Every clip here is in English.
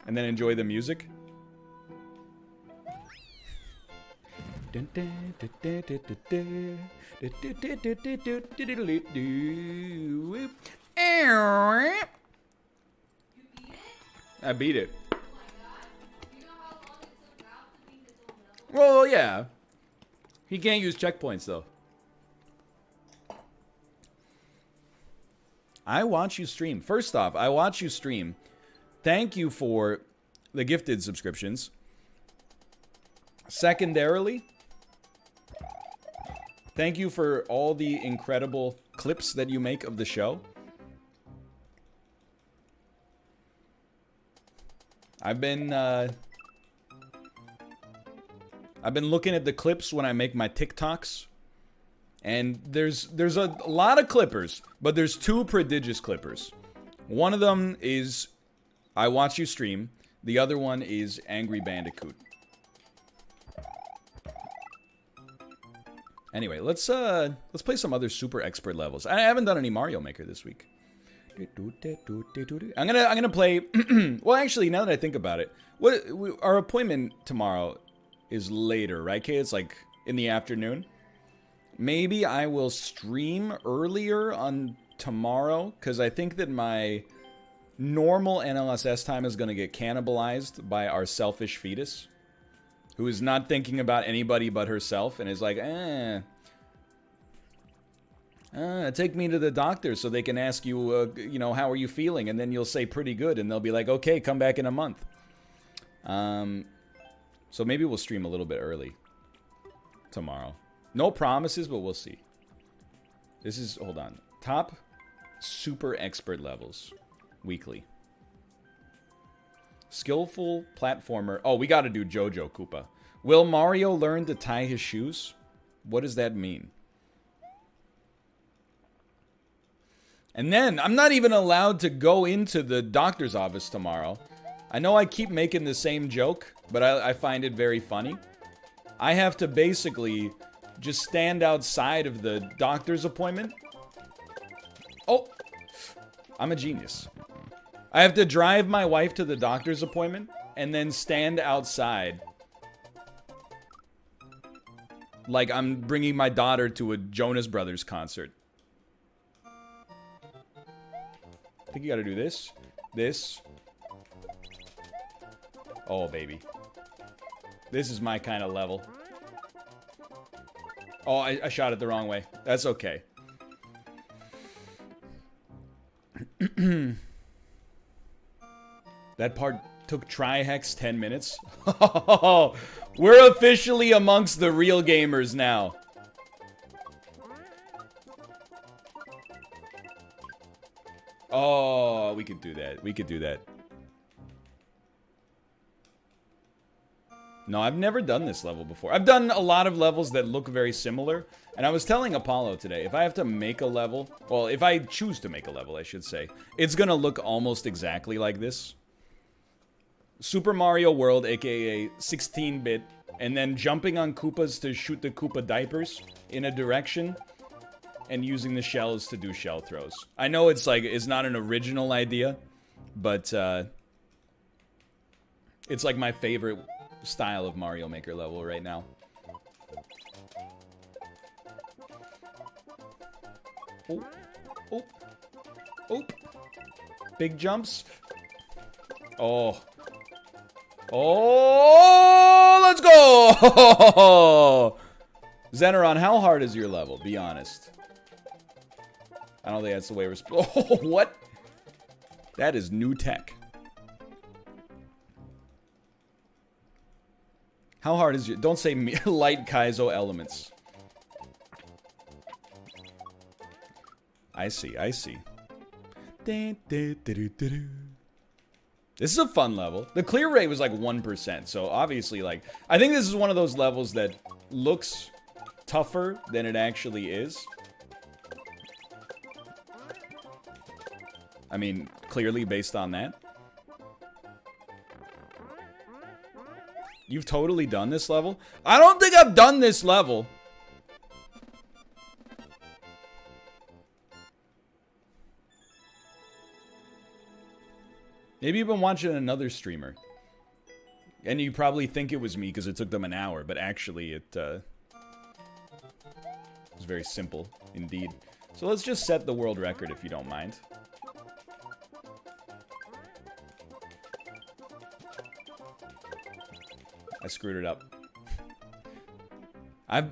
and then enjoy the music. I beat it. Well, yeah. He can't use checkpoints, though. I watch you stream. First off, I watch you stream. Thank you for the gifted subscriptions. Secondarily, thank you for all the incredible clips that you make of the show. I've been looking at the clips when I make my TikToks, and there's a lot of clippers, but there's two prodigious clippers. One of them is I watch you stream. The other one is Angry Bandicoot. Anyway, let's play some other super expert levels. I haven't done any Mario Maker this week. I'm gonna play. Well, actually, now that I think about it, our appointment tomorrow is later, right, Kay? It's like in the afternoon. Maybe I will stream earlier on tomorrow, because I think that my normal NLSS time is gonna get cannibalized by our selfish fetus, who is not thinking about anybody but herself and is like, take me to the doctor so they can ask you, you know, how are you feeling? And then you'll say pretty good, and they'll be like, okay, come back in a month. So maybe we'll stream a little bit early tomorrow. No promises, but we'll see. This is, hold on, top super expert levels weekly. Skillful platformer. Oh, we gotta do Jojo Koopa. Will Mario learn to tie his shoes? What does that mean? And then, I'm not even allowed to go into the doctor's office tomorrow. I know I keep making the same joke, but I find it very funny. I have to basically just stand outside of the doctor's appointment. Oh, I'm a genius. I have to drive my wife to the doctor's appointment and then stand outside like I'm bringing my daughter to a Jonas Brothers concert. I think you gotta do this. This. Oh, baby. This is my kind of level. Oh, I shot it the wrong way. That's okay. That part took Trihex 10 minutes. We're officially amongst the real gamers now. Oh, we could do that. We could do that. No, I've never done this level before. I've done a lot of levels that look very similar. And I was telling Apollo today, if I have to make a level, well, if I choose to make a level, I should say, it's gonna look almost exactly like this. Super Mario World, aka 16-bit, and then jumping on Koopas to shoot the Koopa diapers in a direction, and using the shells to do shell throws. I know it's like, it's not an original idea, but it's like my favorite style of Mario Maker level right now. Oh, oh, oh. Big jumps. Oh. Oh, let's go! Zeneron, how hard is your level? Be honest. I don't think that's the way we're supposed. Oh, what? That is new tech. How hard is your... Don't say light Kaizo elements. I see, I see. This is a fun level. The clear rate was like 1%, so obviously, like... I think this is one of those levels that looks tougher than it actually is. I mean, clearly based on that. You've totally done this level? I don't think I've done this level. Maybe you've been watching another streamer. And you probably think it was me because it took them an hour, but actually it was very simple indeed. So let's just set the world record if you don't mind. I screwed it up.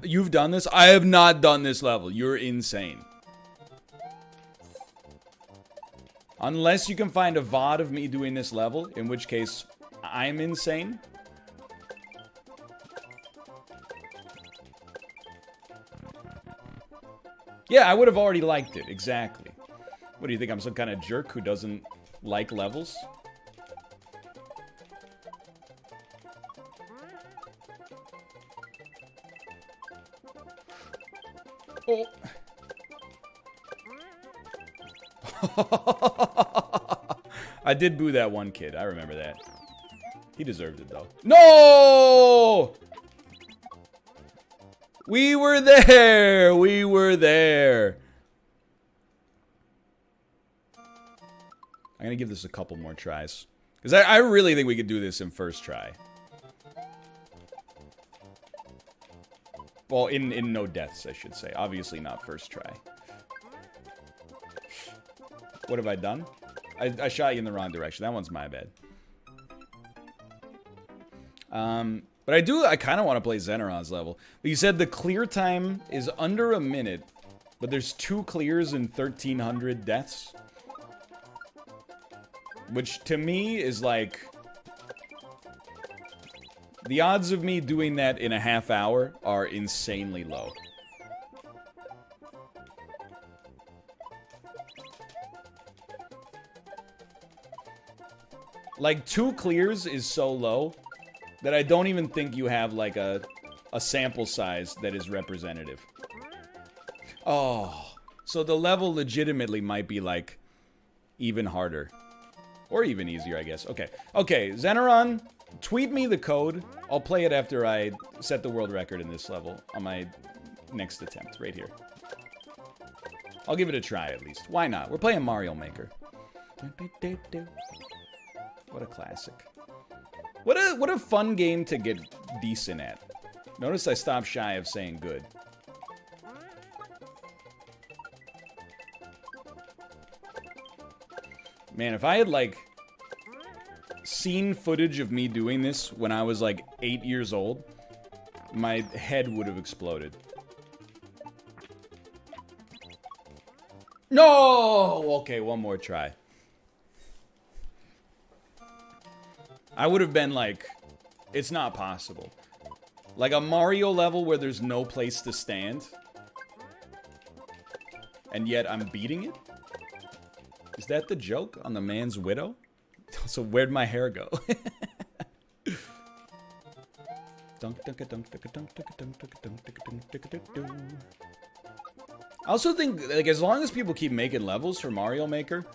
You've done this? I have not done this level. You're insane. Unless you can find a VOD of me doing this level, in which case I'm insane. Yeah, I would have already liked it. Exactly. What do you think? I'm some kind of jerk who doesn't like levels? Oh. I did boo that one kid. I remember that. He deserved it, though. No! We were there! We were there! I'm gonna give this a couple more tries. Because I really think we could do this in first try. Well, in no deaths, I should say. Obviously not first try. What have I done? I shot you in the wrong direction. That one's my bad. But I kind of want to play Zeneron's level. But you said the clear time is under a minute, but there's 2 clears and 1,300 deaths. Which, to me, is like... The odds of me doing that in a half hour are insanely low. Like, 2 clears is so low that I don't even think you have, like, a sample size that is representative. Oh, so the level legitimately might be, like, even harder. Or even easier, I guess. Okay. Okay, Zeneron, tweet me the code. I'll play it after I set the world record in this level on my next attempt, right here. I'll give it a try, at least. Why not? We're playing Mario Maker. What a classic. What a fun game to get decent at. Notice I stopped shy of saying good. Man, if I had, like, seen footage of me doing this when I was, like, 8 years old, my head would have exploded. No! Okay, one more try. I would have been like, it's not possible. Like a Mario level where there's no place to stand. And yet I'm beating it? Is that the joke on the man's widow? So where'd my hair go? I also think, like, as long as people keep making levels for Mario Maker,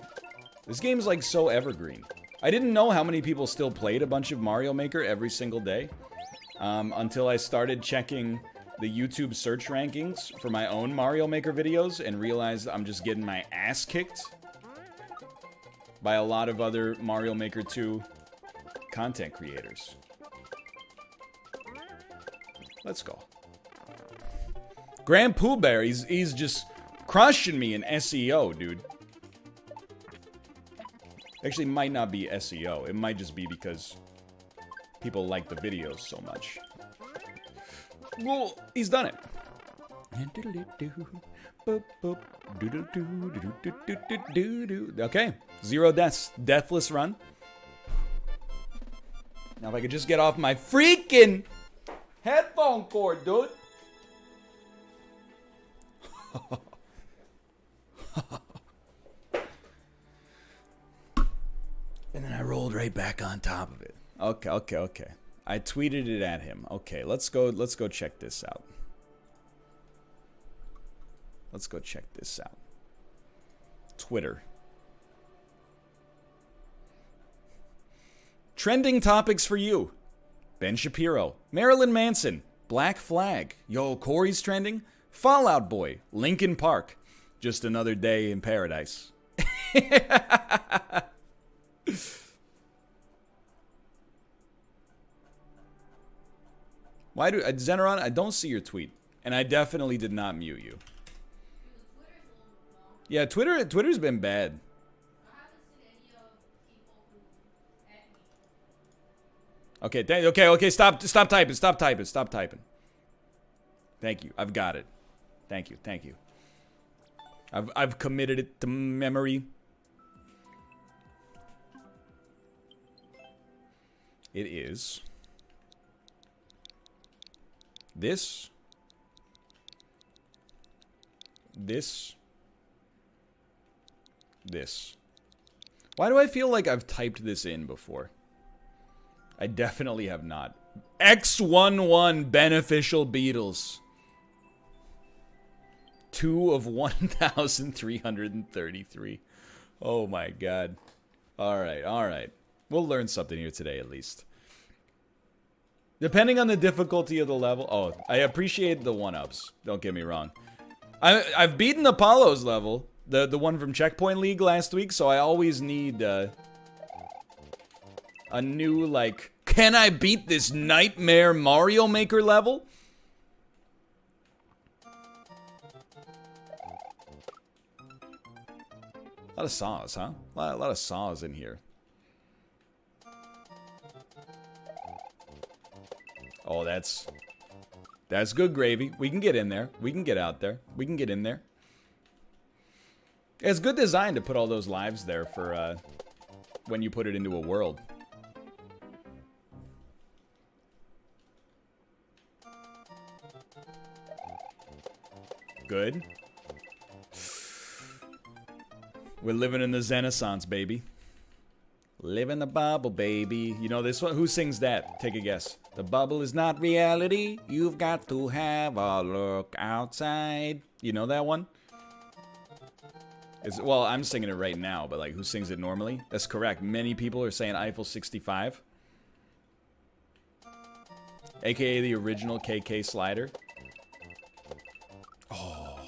this game's, like, so evergreen. I didn't know how many people still played a bunch of Mario Maker every single day until I started checking the YouTube search rankings for my own Mario Maker videos and realized I'm just getting my ass kicked by a lot of other Mario Maker 2 content creators. Let's go. Grand Pooh Bear, he's just crushing me in SEO, dude. Actually, it might not be SEO. It might just be because people like the videos so much. Well, he's done it. Okay, 0 deaths. Deathless run. Now if I could just get off my freaking headphone cord, dude. And then I rolled right back on top of it. Okay. I tweeted it at him. Okay, let's go check this out. Let's go check this out. Twitter. Trending topics for you. Ben Shapiro, Marilyn Manson, Black Flag. Yo, Corey's trending. Fallout Boy, Linkin Park. Just another day in paradise. Why do Zeneron? I don't see your tweet, and I definitely did not mute you. Yeah, Twitter's been bad. Okay, okay. Stop typing. Thank you. I've got it. Thank you. I've committed it to memory. It is this. Why do I feel like I've typed this in before? I definitely have not. X11 beneficial beetles. 2 of 1,333. Oh my god. Alright. We'll learn something here today at least. Depending on the difficulty of the level. Oh, I appreciate the 1-ups. Don't get me wrong. I've beaten Apollo's level. The one from Checkpoint League last week, so I always need a new, like, can I beat this Nightmare Mario Maker level? A lot of saws, huh? A lot of saws in here. Oh, that's good gravy. We can get in there. We can get out there. We can get in there. It's good design to put all those lives there for when you put it into a world. Good. We're living in the Renaissance, baby. Live in the bubble, baby. You know this one? Who sings that? Take a guess. The bubble is not reality. You've got to have a look outside. You know that one? Well, I'm singing it right now, but like, who sings it normally? That's correct. Many people are saying Eiffel 65. AKA the original KK slider. Oh.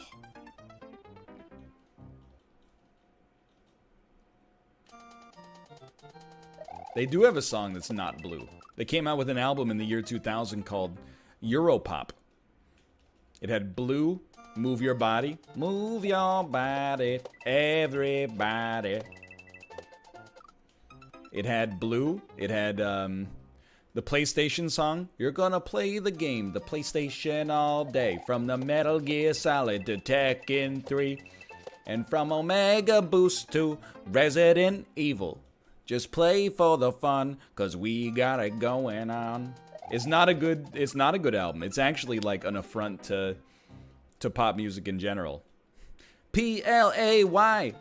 They do have a song that's not blue. They came out with an album in the year 2000 called Europop. It had blue, move your body, everybody. It had blue, it had the PlayStation song, you're gonna play the game, the PlayStation all day, from the Metal Gear Solid to Tekken 3, and from Omega Boost to Resident Evil. Just play for the fun, cause we got it going on. It's not a good album. It's actually like an affront to pop music in general. PlayStation.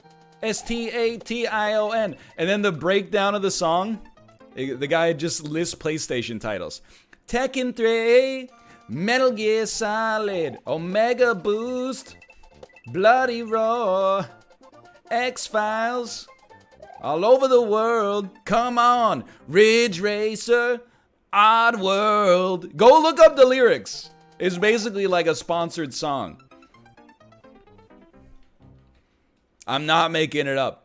And then the breakdown of the song, the guy just lists PlayStation titles. Tekken 3, Metal Gear Solid, Omega Boost, Bloody Roar, X-Files, all over the world. Come on, Ridge Racer, Oddworld. Go look up the lyrics. It's basically like a sponsored song. I'm not making it up.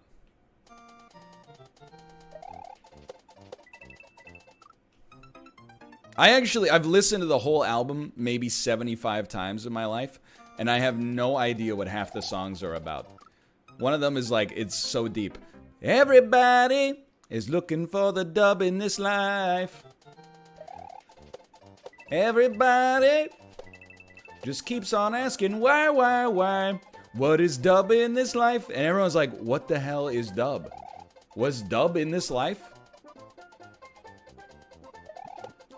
I've listened to the whole album maybe 75 times in my life, and I have no idea what half the songs are about. One of them is like, it's so deep. Everybody is looking for the dub in this life. Everybody just keeps on asking why? What is dub in this life? And everyone's like, what the hell is dub? Was dub in this life?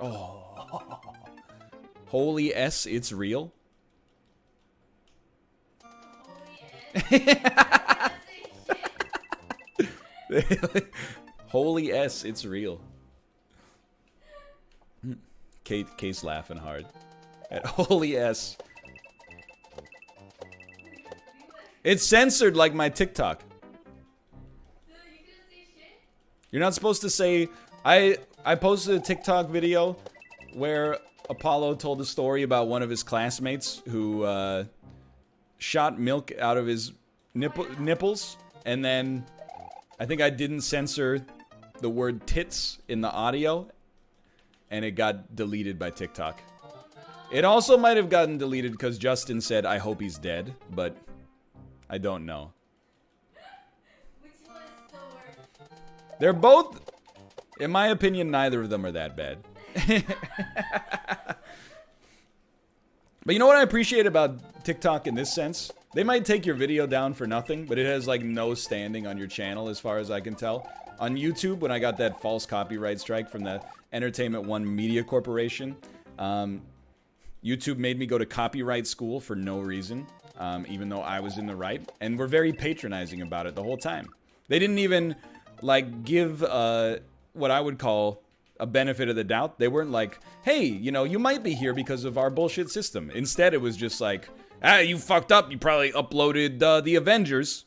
Oh. Holy S, it's real. Holy S, it's real. Kate's laughing hard at Holy S. It's censored like my TikTok. You're not supposed to say... I posted a TikTok video where Apollo told a story about one of his classmates who shot milk out of his nipples, and then I think I didn't censor the word tits in the audio, and it got deleted by TikTok. It also might have gotten deleted because Justin said, I hope he's dead, but I don't know. Which one is still worse? They're both, in my opinion, neither of them are that bad. But you know what I appreciate about TikTok in this sense? They might take your video down for nothing, but it has like no standing on your channel as far as I can tell. On YouTube, when I got that false copyright strike from the Entertainment One Media Corporation, YouTube made me go to copyright school for no reason, even though I was in the right, and were very patronizing about it the whole time. They didn't even like give what I would call a benefit of the doubt. They weren't like, hey, you know, you might be here because of our bullshit system. Instead, it was just like, you fucked up. You probably uploaded the Avengers.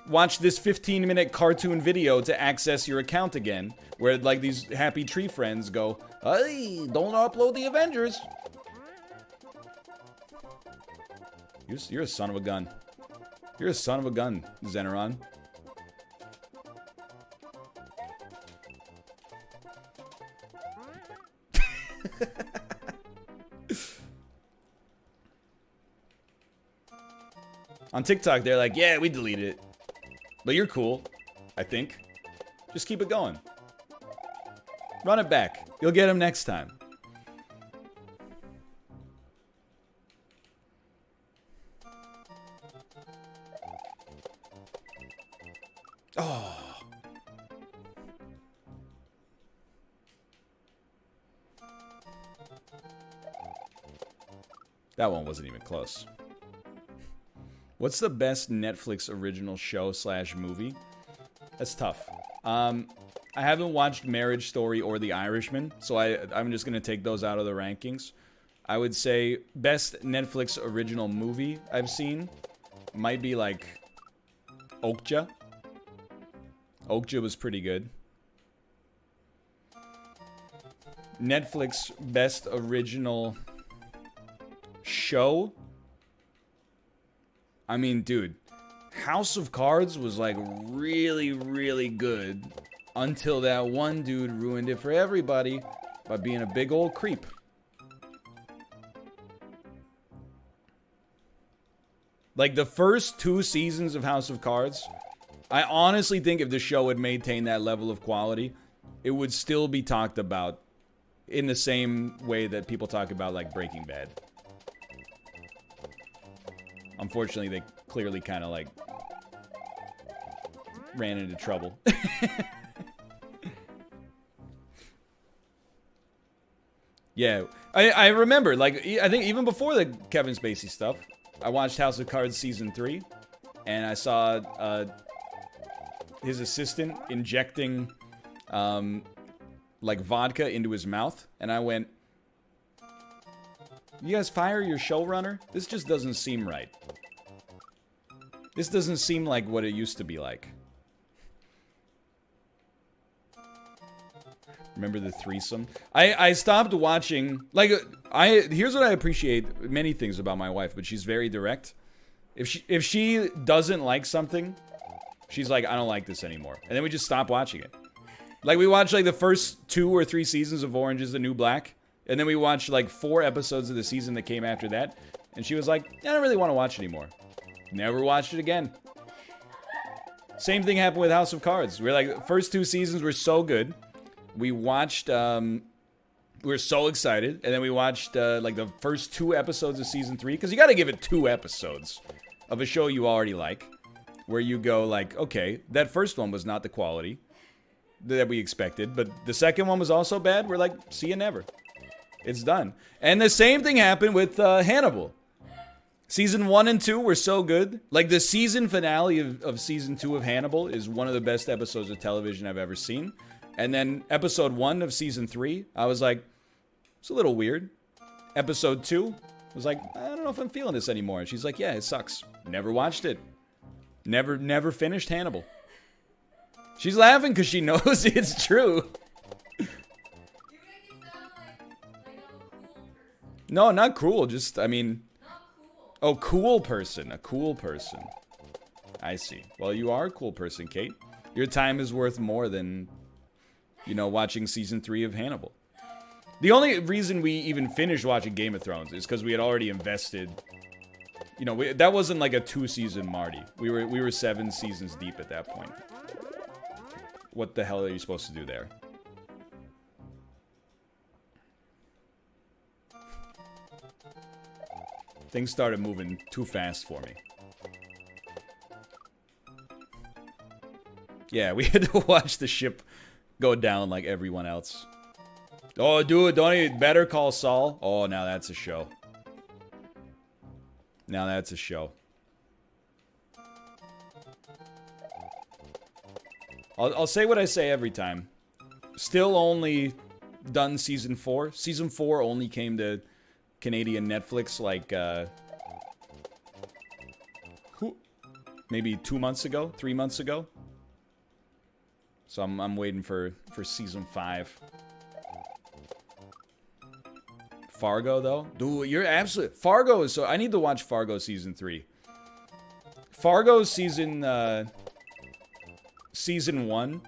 Watch this 15-minute cartoon video to access your account again. Where, like, these happy tree friends go, hey, don't upload the Avengers. You're a son of a gun. You're a son of a gun, Zeneron. On TikTok, they're like, yeah, we deleted it. But you're cool, I think. Just keep it going. Run it back. You'll get him next time. Oh. That one wasn't even close. What's the best Netflix original show / movie? That's tough. I haven't watched Marriage Story or The Irishman, so I'm just going to take those out of the rankings. I would say best Netflix original movie I've seen might be like Okja. Okja was pretty good. Netflix best original show. I mean, dude, House of Cards was like really, really good until that one dude ruined it for everybody by being a big old creep. Like the first 2 seasons of House of Cards, I honestly think if the show had maintained that level of quality, it would still be talked about in the same way that people talk about like Breaking Bad. Unfortunately, they clearly kind of like ran into trouble. Yeah, I remember, like, I think even before the Kevin Spacey stuff, I watched House of Cards Season 3, and I saw his assistant injecting like vodka into his mouth, and I went, you guys fire your showrunner? This just doesn't seem right. This doesn't seem like what it used to be like. Remember the threesome? I stopped watching, like, here's what I appreciate many things about my wife, but she's very direct. If she doesn't like something, she's like, I don't like this anymore. And then we just stop watching it. Like, we watched like the first 2 or 3 seasons of Orange is the New Black. And then we watched like 4 episodes of the season that came after that. And she was like, I don't really want to watch it anymore. Never watched it again. Same thing happened with House of Cards. We're like, the first 2 seasons were so good. We watched, we were so excited. And then we watched like the first 2 episodes of season 3. Because you got to give it 2 episodes of a show you already like. Where you go like, okay, that first one was not the quality that we expected. But the second one was also bad. We're like, see you never. It's done. And the same thing happened with Hannibal. Season 1 and 2 were so good. Like, the season finale of season 2 of Hannibal is one of the best episodes of television I've ever seen. And then episode 1 of season 3, I was like, it's a little weird. Episode 2 was like, I don't know if I'm feeling this anymore. And she's like, yeah, it sucks. Never watched it. Never finished Hannibal. She's laughing because she knows it's true. No, not cruel. Just, I mean... Oh, cool person. A cool person. I see. Well, you are a cool person, Kate. Your time is worth more than, you know, watching season 3 of Hannibal. The only reason we even finished watching Game of Thrones is because we had already invested. You know, that wasn't like a 2-season Marty. We were 7 seasons deep at that point. What the hell are you supposed to do there? Things started moving too fast for me. Yeah, we had to watch the ship go down like everyone else. Oh, dude, don't even Better Call Saul. Oh, now that's a show. Now that's a show. I'll say what I say every time. Still only done season 4. Season 4 only came to Canadian Netflix like maybe 2 months ago, 3 months ago. So I'm waiting for season 5. Fargo though, dude, you're absolute. Fargo is so. I need to watch Fargo season 3. Fargo season 1.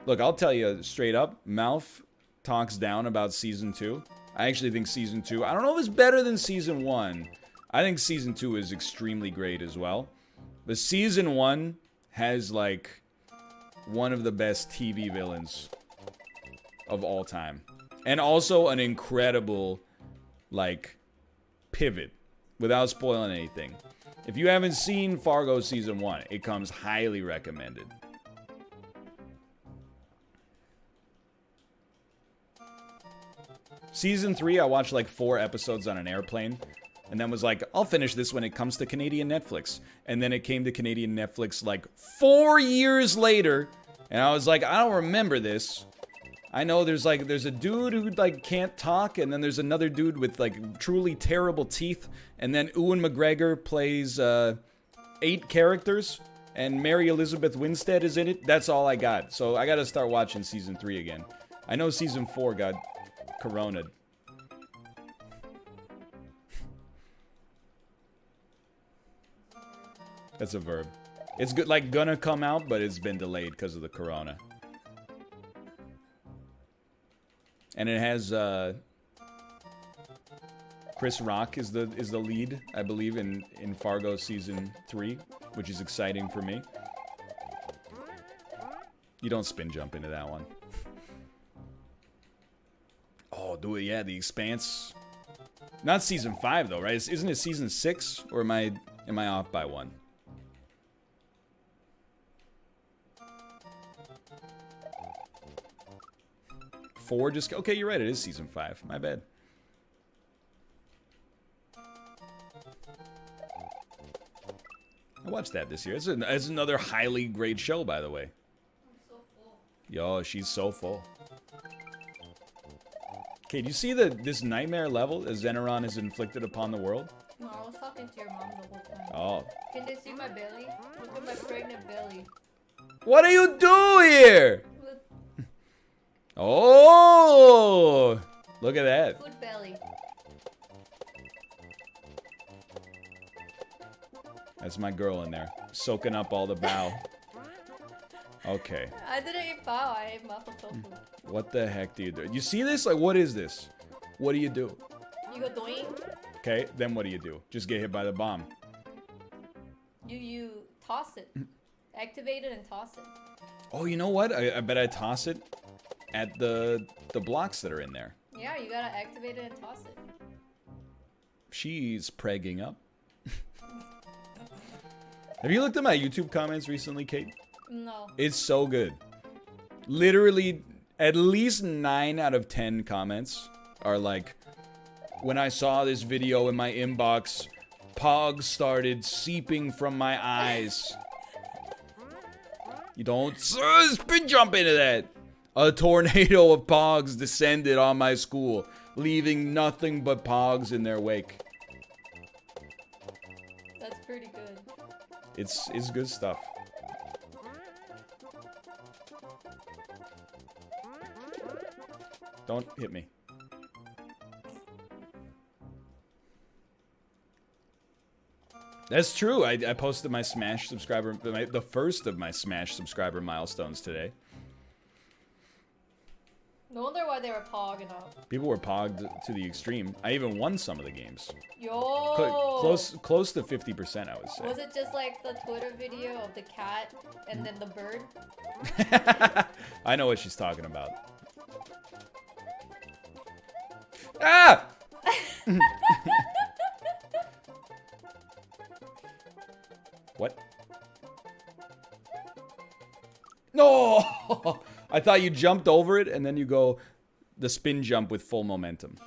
Look, I'll tell you straight up. Mouth talks down about season 2. I actually think season 2. I don't know if it's better than season 1. I think season 2 is extremely great as well. But season 1 has like one of the best TV villains of all time. And also an incredible, like, pivot. Without spoiling anything. If you haven't seen Fargo Season 1, it comes highly recommended. Season 3, I watched like 4 episodes on an airplane. And then was like, I'll finish this when it comes to Canadian Netflix. And then it came to Canadian Netflix like 4 years later. And I was like, I don't remember this. I know there's a dude who like can't talk, and then there's another dude with like truly terrible teeth, and then Ewan McGregor plays 8 characters, and Mary Elizabeth Winstead is in it. That's all I got. So I gotta start watching season 3 again. I know season 4 got corona'd. That's a verb. It's good, like gonna come out, but it's been delayed because of the corona. And it has Chris Rock is the lead, I believe, in Fargo season 3, which is exciting for me. You don't spin jump into that one. Oh, do it, yeah, The Expanse. Not season 5 though, right? Isn't it season 6, or am I off by one? Four just okay. You're right. It is season 5. My bad. I watched that this year. It's another highly great show, by the way. I'm so full. Yo, she's so full. Okay, do you see this nightmare level that Zeneron has inflicted upon the world? No, I was talking to your mom the whole time. Oh. Can they see my belly? Look at my pregnant belly. What do you do here? Oh, look at that. Food belly. That's my girl in there, soaking up all the bow. Okay. I didn't eat bao, I ate mapo tofu. What the heck do you do? You see this? Like, what is this? What do you do? You go doing? Okay, then what do you do? Just get hit by the bomb. You toss it. Activate it and toss it. Oh, you know what? I bet I toss it at the blocks that are in there. Yeah, you gotta activate it and toss it. She's pregging up. Have you looked at my YouTube comments recently, Kate? No. It's so good. Literally, at least 9 out of 10 comments are like, when I saw this video in my inbox, Pog started seeping from my eyes. You don't spin jump into that. A tornado of Pogs descended on my school, leaving nothing but Pogs in their wake. That's pretty good. It's good stuff. Don't hit me. That's true. I posted my Smash subscriber, the first of my Smash subscriber milestones today. No wonder why they were pogging up. People were pogged to the extreme. I even won some of the games. Yo! Close to 50%, I would say. Was it just like the Twitter video of the cat and then the bird? I know what she's talking about. Ah! What? No! I thought you jumped over it and then you go the spin jump with full momentum.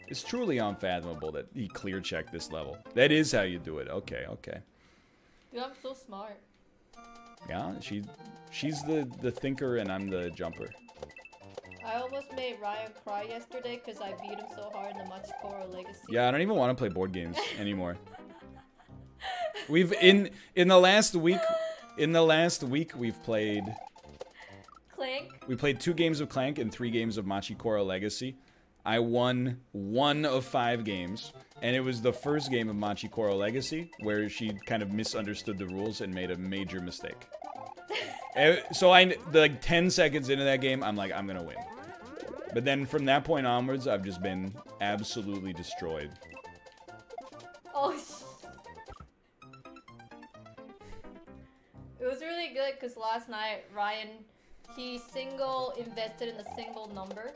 It's truly unfathomable that he clear checked this level. That is how you do it. Okay, okay. Dude, I'm so smart. Yeah, she's the thinker and I'm the jumper. I almost made Ryan cry yesterday because I beat him so hard in the Machikoro Legacy. Yeah, I don't even want to play board games anymore. We've in the last week we've played Clank. We played 2 games of Clank and 3 games of Machikoro Legacy. I won 1 of 5 games, and it was the first game of Machikoro Legacy where she kind of misunderstood the rules and made a major mistake. So like 10 seconds into that game, I'm like, I'm gonna win. But then from that point onwards, I've just been absolutely destroyed. Oh, it was really good because last night Ryan, he single invested in a single number.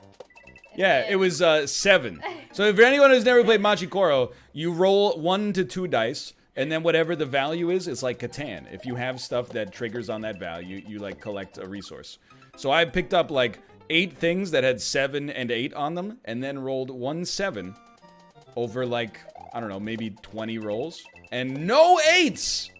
Yeah, it was 7. So if anyone who's never played Machikoro, you roll 1 to 2 dice, and then whatever the value is, it's like Catan. If you have stuff that triggers on that value, you like collect a resource. So I picked up like 8 things that had 7 and 8 on them, and then rolled 1 7 over like, I don't know, maybe 20 rolls, and no 8s!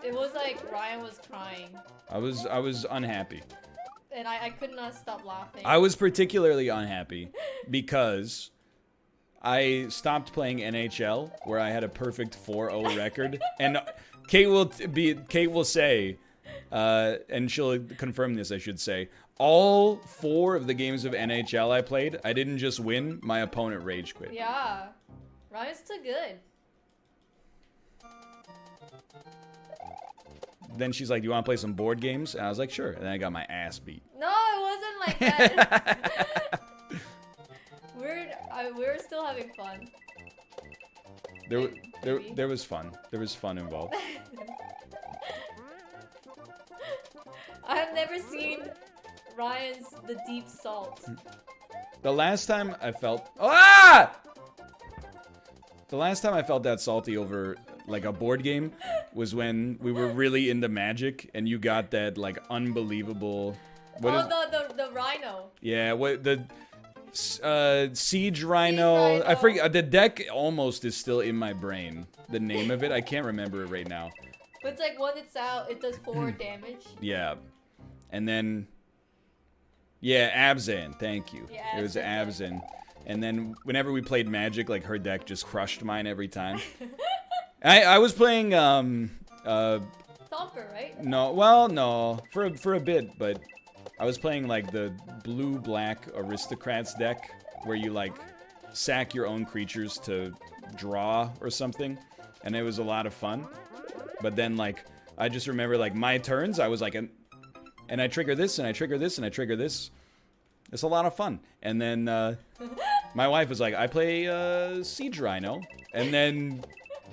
It was like Ryan was crying. I was unhappy. And I could not stop laughing. I was particularly unhappy because I stopped playing NHL where I had a perfect 4-0 record, and Kate will say, and she'll confirm this, I should say, all 4 of the games of NHL I played, I didn't just win, my opponent rage quit. Yeah. Ryan's too good. Then she's like, do you want to play some board games? And I was like, sure. And then I got my ass beat. No, it wasn't like that. We're still having fun. There was fun. There was fun involved. I have never seen Ryan's the deep salt. The last time I felt The last time I felt that salty over like a board game was when we were really into Magic and you got that like unbelievable the rhino. Yeah, what the Siege Rhino. I forget, the deck almost is still in my brain. The name of it, I can't remember it right now. But it's like when it's out, it does 4 damage. Yeah. And then Abzan, thank you. Yeah, it was Abzan. And then whenever we played Magic, like her deck just crushed mine every time. I was playing Thumper, right? No, for a bit, but I was playing like the blue-black Aristocrats deck where you like sack your own creatures to draw or something, and it was a lot of fun. But then like I just remember like my turns, I was like and I trigger this and I trigger this and I trigger this. It's a lot of fun. And then my wife was like, I play Siege Rhino, and then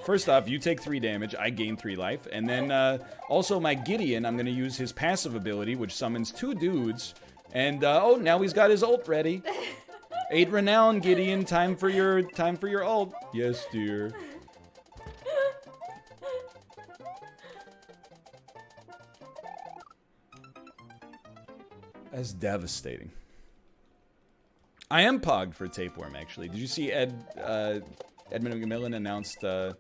first off, you take 3 damage, I gain 3 life, and then also my Gideon, I'm gonna use his passive ability, which summons 2 dudes, and oh, now he's got his ult ready. 8 renown, Gideon, time for your ult. Yes, dear. That's devastating. I am pogged for Tapeworm, actually. Did you see Edmund McMillan announced a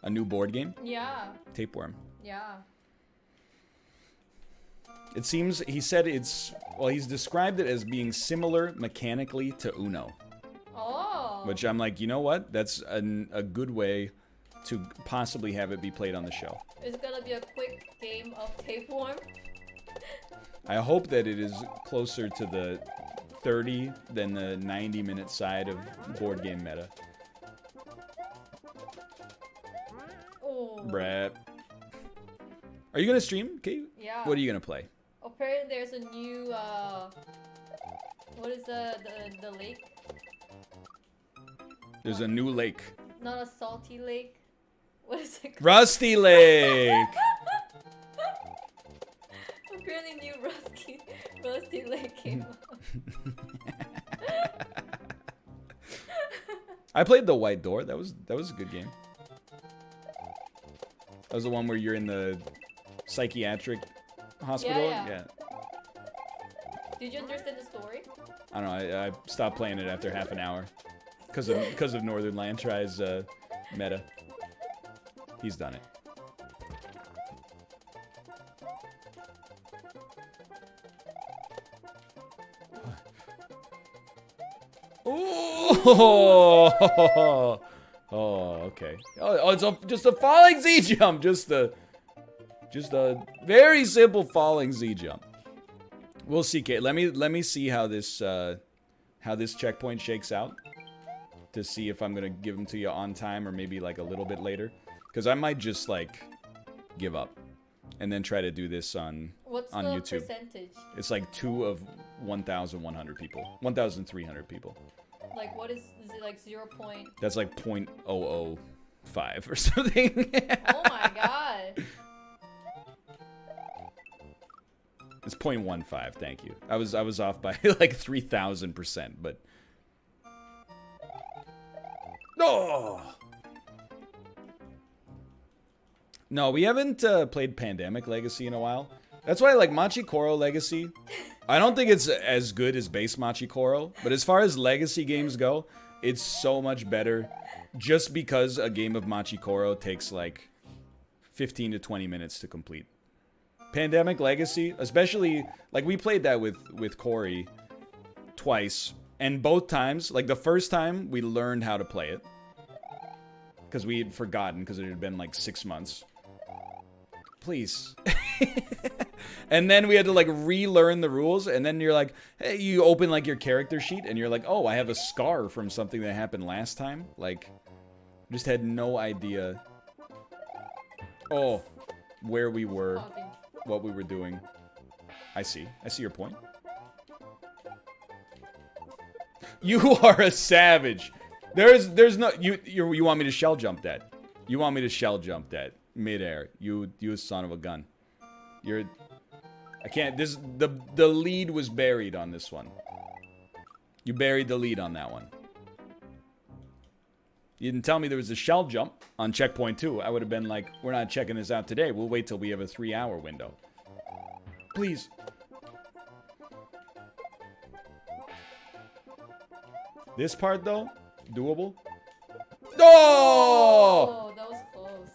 new board game? Yeah. Tapeworm. Yeah. It seems, he said he's described it as being similar mechanically to Uno. Oh. Which I'm like, you know what? That's a good way to possibly have it be played on the show. It's gonna be a quick game of Tapeworm. I hope that it is closer to the 30 than the 90-minute side of board game meta. Oh. Brett. Are you gonna stream, Kate? Yeah. What are you gonna play? Apparently there's a new, what is the lake? There's a new lake. Not a salty lake. What is it called? Rusty Lake! Apparently new Rusty Lake came out. I played The White Door. That was a good game. That was the one where you're in the psychiatric hospital. Yeah. Did you understand the story? I don't know. I stopped playing it after half an hour because of Northern Lantry's meta. He's done it. Oh, okay. Oh, it's just a falling Z jump. Just a very simple falling Z jump. We'll see, Kate. Let me see how this checkpoint shakes out to see if I'm gonna give them to you on time or maybe like a little bit later, because I might just like give up and then try to do this on YouTube. What's the percentage? It's like 2 of 1,100 people, 1,300 people. Like what is it like 0. That's like 0.005 or something. Oh my god. It's 0.15. Thank you. I was off by like 3,000%, but no, we haven't played Pandemic Legacy in a while. That's why I like Machikoro Legacy. I don't think it's as good as base Machikoro, but as far as Legacy games go, it's so much better just because a game of Machikoro takes like 15 to 20 minutes to complete. Pandemic Legacy, especially, like we played that with Corey twice, and both times, like the first time we learned how to play it because we had forgotten because it had been like 6 months. Please. And then we had to like relearn the rules, and then you're like, hey, you open like your character sheet and you're like, oh, I have a scar from something that happened last time. Like, just had no idea where we were, what we were doing. I see your point. You are a savage. There's no you want me to shell jump that. You want me to shell jump that midair. You son of a gun. I can't. The lead was buried on this one. You buried the lead on that one. You didn't tell me there was a shell jump on checkpoint 2. I would have been like, we're not checking this out today. We'll wait till we have a 3-hour window. Please. This part though, doable. Oh, that was close.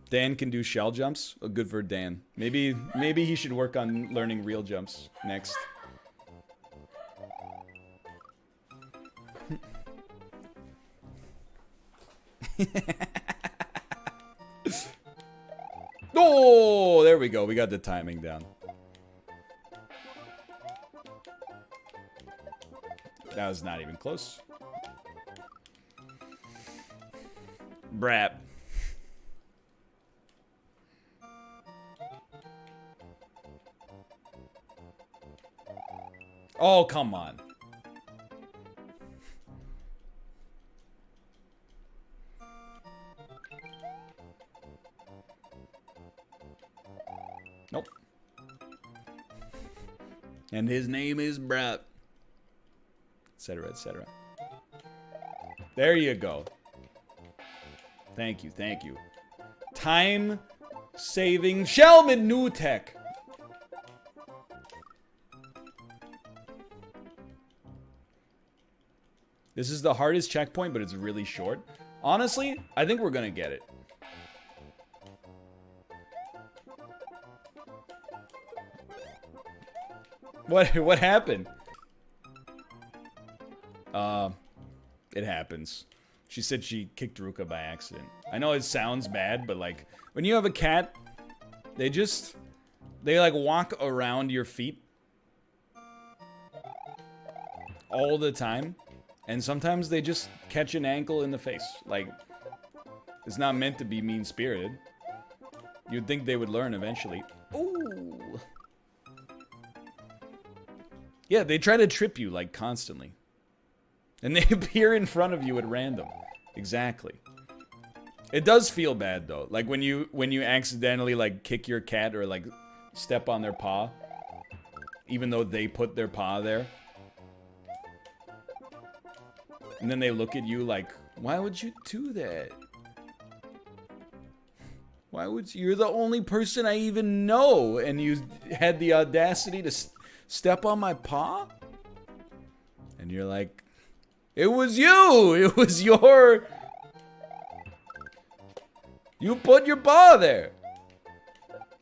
Dan can do shell jumps. Oh, good for Dan. Maybe he should work on learning real jumps next. Oh, there we go. We got the timing down. That was not even close. Brap. Oh, come on. Nope. And his name is Brap. Etc., etc. There you go. Thank you, thank you. Time-saving Shelman New Tech. This is the hardest checkpoint, but it's really short. Honestly, I think we're gonna get it. What happened? It happens. She said she kicked Ruka by accident. I know it sounds bad, but like when you have a cat, they like walk around your feet all the time. And sometimes they just catch an ankle in the face. Like, it's not meant to be mean-spirited. You'd think they would learn eventually. Ooh. Yeah, they try to trip you, like, constantly. And they appear in front of you at random. Exactly. It does feel bad, though. Like, when you accidentally, like, kick your cat or, like, step on their paw. Even though they put their paw there. And then they look at you like, why would you do that? Why would you? You're the only person I even know, and you had the audacity to step on my paw? And you're like, it was you! It was your... You put your paw there!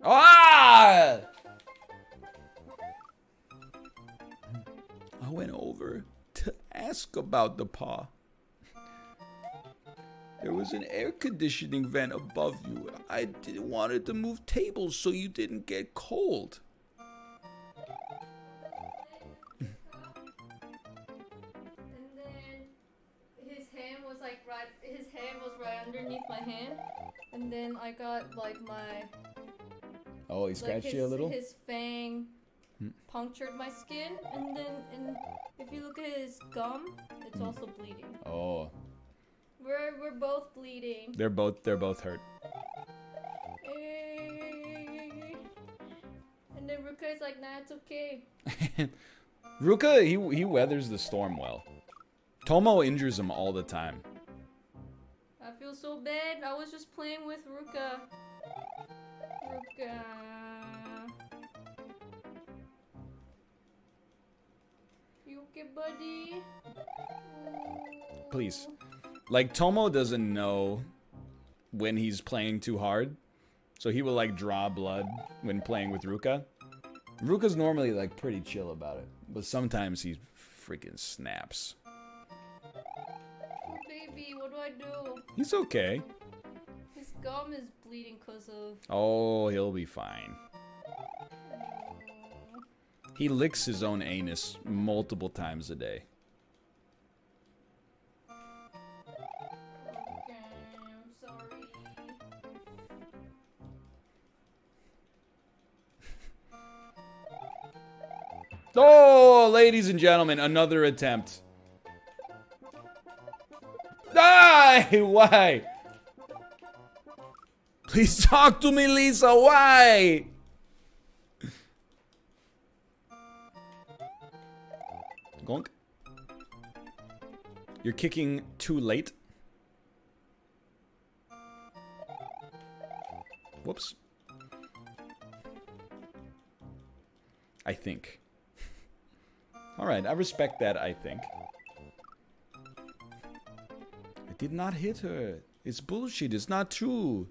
Ah! I went over to ask about the paw. There was an air conditioning vent above you. I wanted to move tables so you didn't get cold. And then his hand was right underneath my hand. And then I got like my... Oh, he scratched you a little? His fang punctured my skin. And then if you look at his gum, it's also bleeding. Oh. We're both bleeding. They're both hurt. And then Ruka is like, nah, it's okay. Ruka, he weathers the storm well. Tomo injures him all the time. I feel so bad. I was just playing with Ruka. Ruka. You okay, buddy? Please. Like, Tomo doesn't know when he's playing too hard. So he will, like, draw blood when playing with Ruka. Ruka's normally, like, pretty chill about it. But sometimes he freaking snaps. Oh, baby, what do I do? He's okay. His gum is bleeding because of... Oh, he'll be fine. He licks his own anus multiple times a day. Oh, ladies and gentlemen, another attempt. Die! Why? Please talk to me, Lisa. Why? Gonk. You're kicking too late. Whoops. I think. Alright, I respect that, I think. I did not hit her. It's bullshit. It's not true.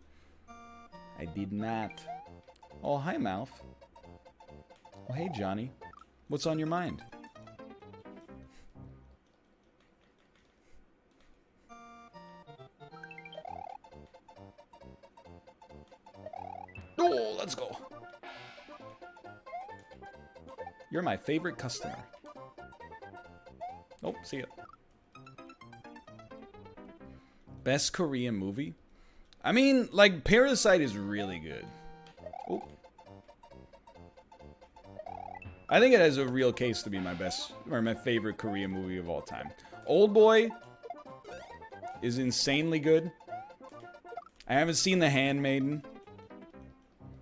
I did not. Oh, hi, Mouth. Oh, hey, Johnny. What's on your mind? Oh, let's go. You're my favorite customer. Oh, see ya. Best Korean movie? I mean, like, Parasite is really good. Oh. I think it has a real case to be my best, or my favorite Korean movie of all time. Oldboy is insanely good. I haven't seen The Handmaiden.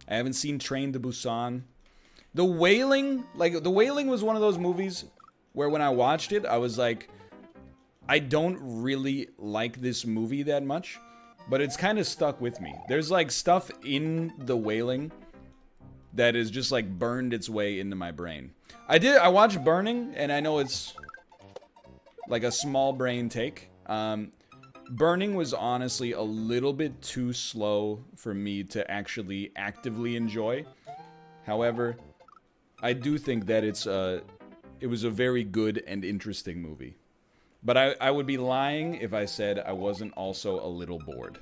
I haven't seen Train to Busan. The Wailing, like, The Wailing was one of those movies where when I watched it, I was like, I don't really like this movie that much, but it's kind of stuck with me. There's, like, stuff in The Wailing that is just, like, burned its way into my brain. I watched Burning, and I know it's, like, a small brain take. Burning was honestly a little bit too slow for me to actually actively enjoy. However, I do think that it was a very good and interesting movie. But I would be lying if I said I wasn't also a little bored.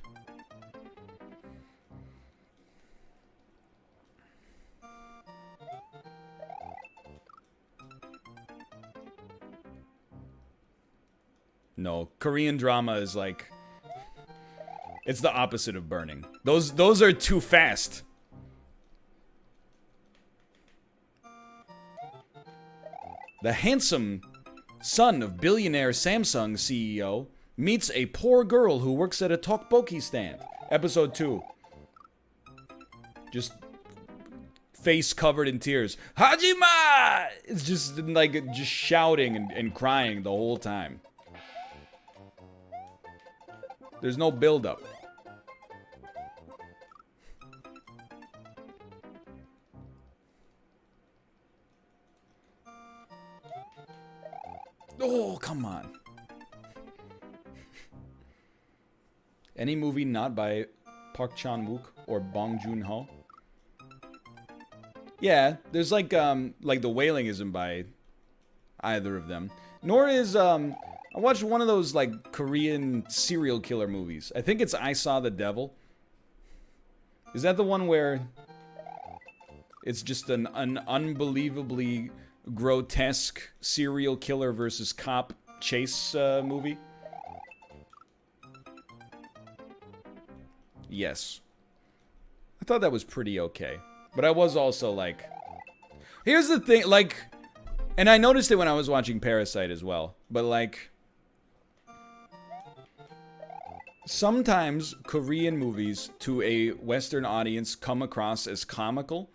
No, Korean drama is like... It's the opposite of burning. Those are too fast. The handsome son of billionaire Samsung CEO meets a poor girl who works at a tteokbokki stand. Episode 2. Just face covered in tears. Hajima! It's just like just shouting and crying the whole time. There's no build-up. Oh, come on. Any movie not by Park Chan-wook or Bong Joon-ho? Yeah, there's like The Wailing isn't by either of them. Nor is, I watched one of those, like, Korean serial killer movies. I think it's I Saw the Devil. Is that the one where it's just an unbelievably grotesque serial killer versus cop chase movie? Yes. I thought that was pretty okay. But I was also like... Here's the thing, like... And I noticed it when I was watching Parasite as well. But like... Sometimes Korean movies to a Western audience come across as comical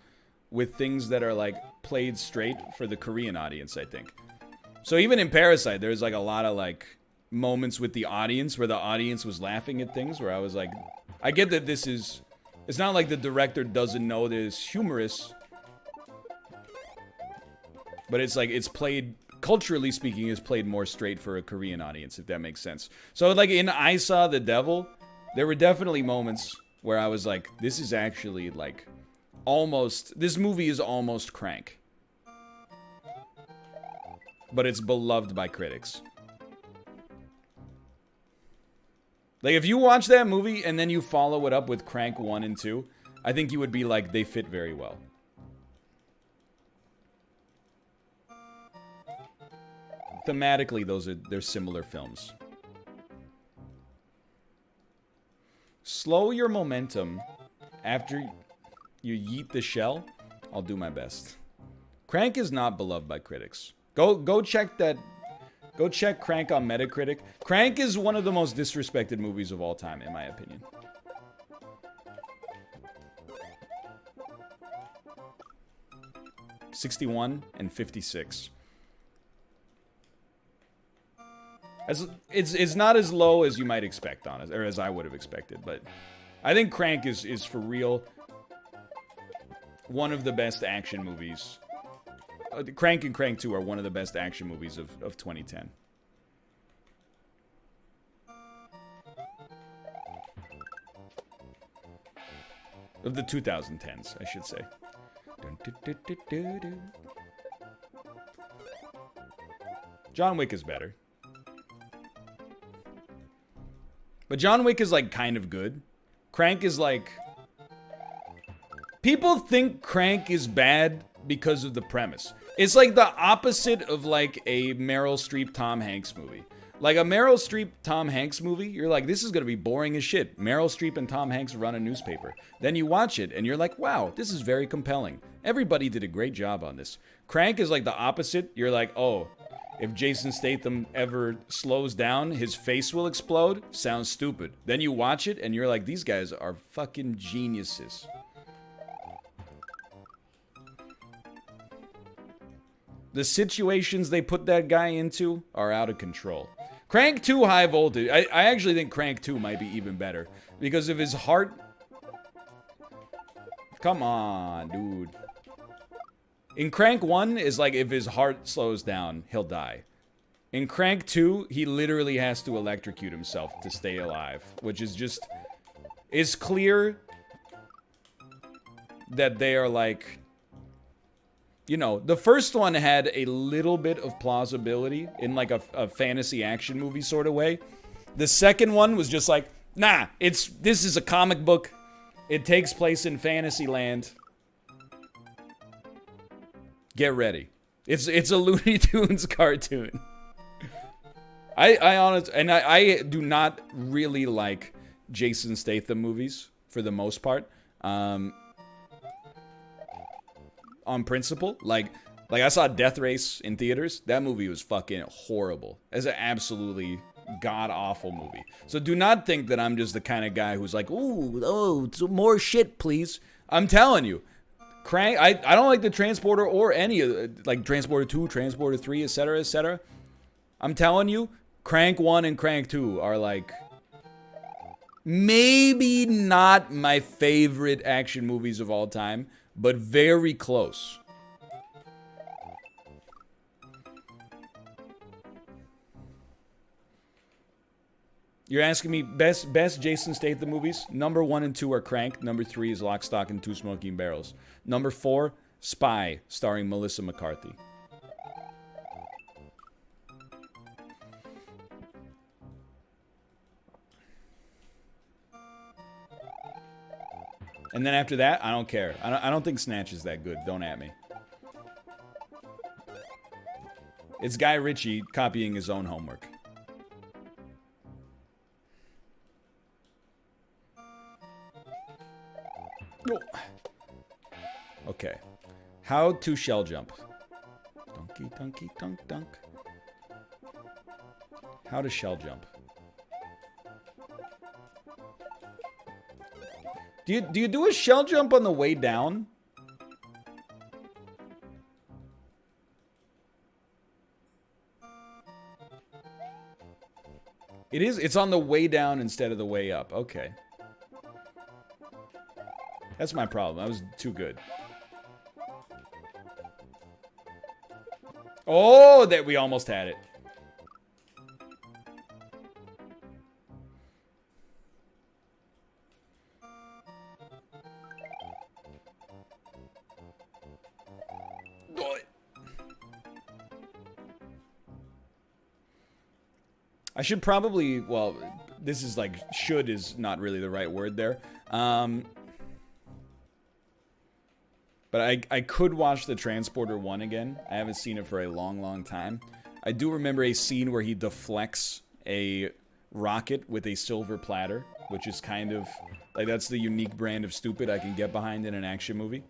with things that are like played straight for the Korean audience, I think. So even in Parasite, there's like a lot of like moments with the audience where the audience was laughing at things where I was like, I get that this is... It's not like the director doesn't know that it's humorous. But it's like, it's played, culturally speaking, is played more straight for a Korean audience, if that makes sense. So like in I Saw the Devil, there were definitely moments where I was like, this is actually like almost, this movie is almost Crank. But it's beloved by critics. Like, if you watch that movie and then you follow it up with Crank 1 and 2, I think you would be like, they fit very well. Thematically, they're similar films. Slow your momentum after you yeet the shell. I'll do my best. Crank is not beloved by critics. Go check that... Go check Crank on Metacritic. Crank is one of the most disrespected movies of all time, in my opinion. $61 and $56. It's not as low as you might expect, honestly, or as I would have expected, but I think Crank is for real one of the best action movies. Crank and Crank 2 are one of the best action movies of 2010. Of the 2010s, I should say. John Wick is better. But John Wick is like kind of good. Crank is like... People think Crank is bad because of the premise. It's like the opposite of like a Meryl Streep Tom Hanks movie. Like a Meryl Streep Tom Hanks movie, you're like, this is gonna be boring as shit. Meryl Streep and Tom Hanks run a newspaper. Then you watch it and you're like, wow, this is very compelling. Everybody did a great job on this. Crank is like the opposite. You're like, oh, if Jason Statham ever slows down, his face will explode. Sounds stupid. Then you watch it and you're like, these guys are fucking geniuses. The situations they put that guy into are out of control. Crank 2 High Voltage. I actually think Crank 2 might be even better. Because of his heart... Come on, dude. In Crank 1, is like if his heart slows down, he'll die. In Crank 2, he literally has to electrocute himself to stay alive. Which is just... It's clear that they are like... You know, the first one had a little bit of plausibility in like a fantasy action movie sort of way. The second one was just like, nah, this is a comic book. It takes place in fantasy land. Get ready. It's a Looney Tunes cartoon. I honestly, and I do not really like Jason Statham movies for the most part. On principle, like I saw Death Race in theaters. That movie was fucking horrible. It's an absolutely god-awful movie. So do not think that I'm just the kind of guy who's like, ooh, oh, some more shit, please. I'm telling you. Crank, I don't like the Transporter or any of like Transporter 2, Transporter 3, etc., etc. I'm telling you, Crank 1 and Crank 2 are like maybe not my favorite action movies of all time, but very close. You're asking me best Jason Statham movies? Number 1 and 2 are Crank. Number 3 is Lock, Stock, and Two Smoking Barrels. Number 4, Spy, starring Melissa McCarthy. And then after that, I don't care. I don't think Snatch is that good. Don't at me. It's Guy Ritchie copying his own homework. Okay. How to shell jump. Donkey, donkey, dunk, dunk. How to shell jump. Do you do a shell jump on the way down? It's on the way down instead of the way up. Okay. That's my problem. I was too good. Oh, that we almost had it. I should probably, well, this is like, should is not really the right word there. But I could watch the Transporter 1 again. I haven't seen it for a long, long time. I do remember a scene where he deflects a rocket with a silver platter, which is kind of, like, that's the unique brand of stupid I can get behind in an action movie.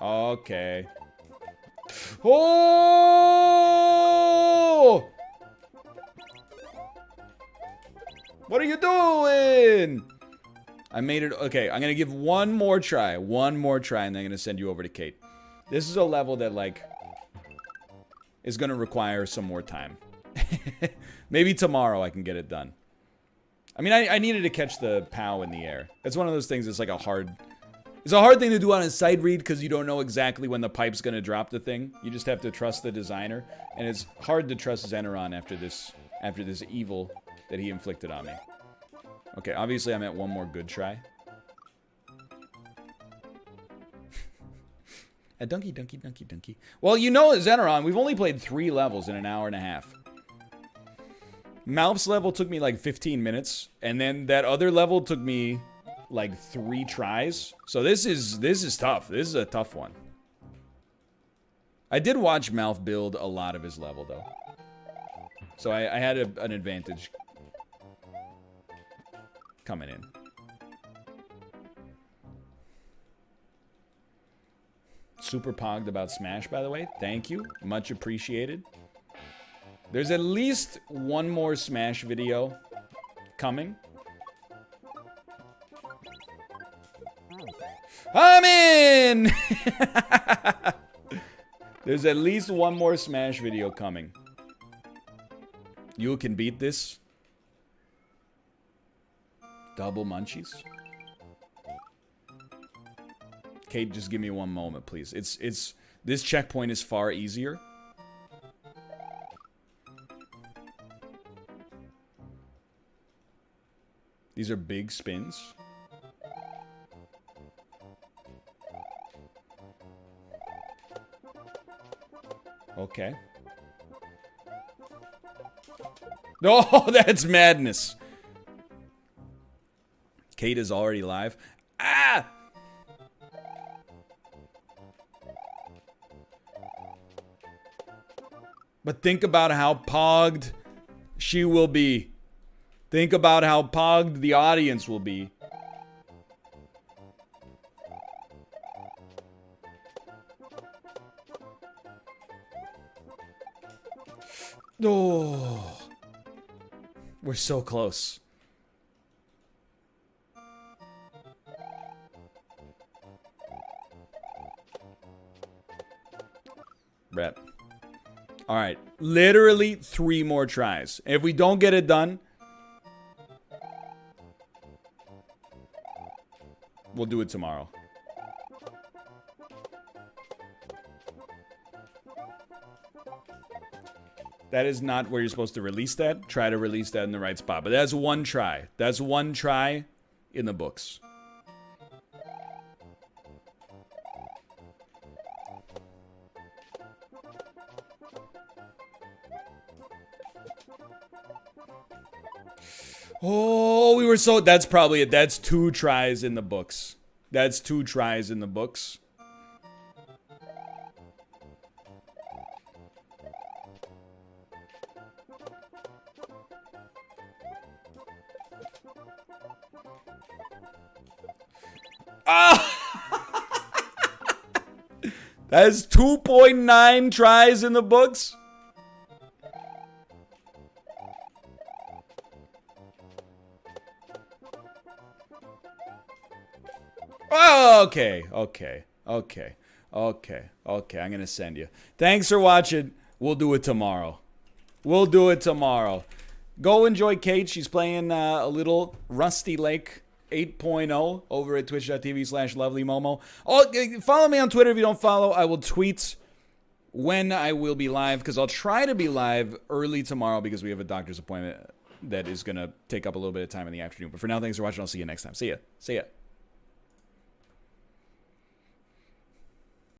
Okay. Oh! What are you doing? I made it. Okay, I'm gonna give one more try, and then I'm gonna send you over to Kate. This is a level that, like, is gonna require some more time. Maybe tomorrow I can get it done. I mean, I needed to catch the POW in the air. It's one of those things that's like it's a hard thing to do on a side read because you don't know exactly when the pipe's gonna drop the thing. You just have to trust the designer, and it's hard to trust Zeneron after this evil that he inflicted on me. Okay, obviously I'm at one more good try. A donkey, donkey, donkey, donkey. Well, you know, Zeneron, we've only played 3 levels in an hour and a half. Malph's level took me like 15 minutes, and then that other level took me like 3 tries. So this is tough. This is a tough one. I did watch Malph build a lot of his level though, so I had an advantage coming in. Super pogged about Smash, by the way. Thank you. Much appreciated. There's at least one more Smash video coming. I'm in! There's at least one more Smash video coming. You can beat this. Double munchies. Kate, just give me one moment, please. This checkpoint is far easier. These are big spins. Okay. Oh, that's madness. Kate is already live. Ah! But think about how pogged she will be. Think about how pogged the audience will be. Oh, we're so close. Rep. All right, literally 3 more tries. If we don't get it done, we'll do it tomorrow. That is not where you're supposed to release that. Try to release that in the right spot. But that's 1 try. That's 1 try in the books. Oh, we were so... That's probably it. That's 2 tries in the books. That's 2 tries in the books. Ah! That is 2.9 tries in the books. Oh, okay. I'm gonna send you. Thanks for watching. We'll do it tomorrow. Go enjoy Kate. She's playing a little Rusty Lake 8.0 over at twitch.tv/lovelymomo. Oh, follow me on Twitter if you don't follow. I will tweet when I will be live, because I'll try to be live early tomorrow because we have a doctor's appointment that is going to take up a little bit of time in the afternoon. But for now, thanks for watching. I'll see you next time. See ya.